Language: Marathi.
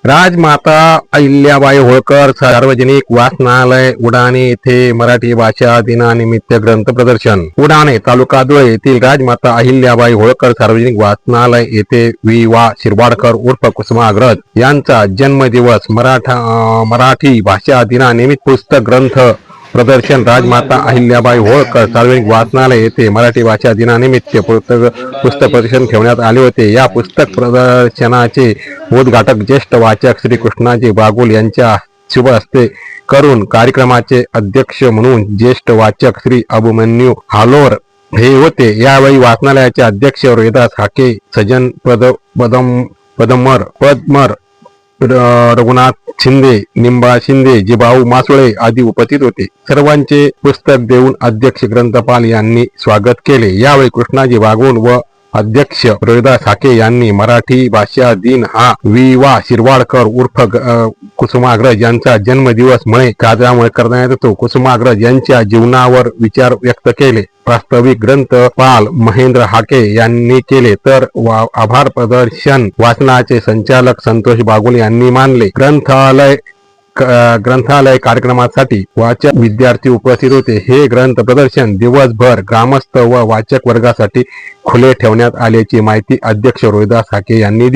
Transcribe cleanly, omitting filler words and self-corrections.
राजमाता अहिल्याबाई होळकर सार्वजनिक वाचनालय उडाणे येथे मराठी भाषा दिनानिमित्त ग्रंथ प्रदर्शन. उडाणे तालुका धुळे येथील राजमाता अहिल्याबाई होळकर सार्वजनिक वाचनालय येथे वि.वा. शिरवाडकर उर्फ कुसुमाग्रज यांचा जन्मदिवस मराठी भाषा दिनानिमित्त पुस्तक ग्रंथ प्रदर्शन. राजमाता अहिल्याबाई होळकर सार्वजनिक वाचनालय येथे मराठी भाषा दिनानिमित्त पुस्तक प्रदर्शन ठेवण्यात आले होते. या पुस्तक प्रदर्शनाचे उद्घाटक ज्येष्ठ वाचक श्री कृष्णाजी बागुल यांच्या शुभ हस्ते करून कार्यक्रमाचे अध्यक्ष म्हणून ज्येष्ठ वाचक श्री अभिमन्यू हालोर हे होते. यावेळी वाचनालयाचे अध्यक्ष रोहिदास हाके, सजन पदमर, रघुनाथ शिंदे, निंबा शिंदे, जिभाऊ मासुळे आदी उपस्थित होते. सर्वांचे पुस्तक देऊन अध्यक्ष ग्रंथपाल यांनी स्वागत केले. यावेळी कृष्णाजी बागुल व अध्यक्ष रोहिदास हाके यांनी मराठी भाषा दिन हा वि.वा. शिरवाडकर उर्फ कुसुमाग्रज यांचा जन्मदिवस मुळे साजरा करण्यात येतो. कुसुमाग्रज यांच्या जीवनावर विचार व्यक्त केले. प्रास्ताविक ग्रंथपाल महेंद्र हाके यांनी केले तर आभार प्रदर्शन वाचनाचे संचालक संतोष बागुल यांनी मानले. ग्रंथालय कार्यक्रमासाठी वाचक विद्यार्थी उपस्थित होते. हे ग्रंथ प्रदर्शन दिवसभर ग्रामस्थ व वाचक वर्गासाठी खुले ठेवण्यात आल्याची माहिती अध्यक्ष रोहिदास हाके यांनी दिली.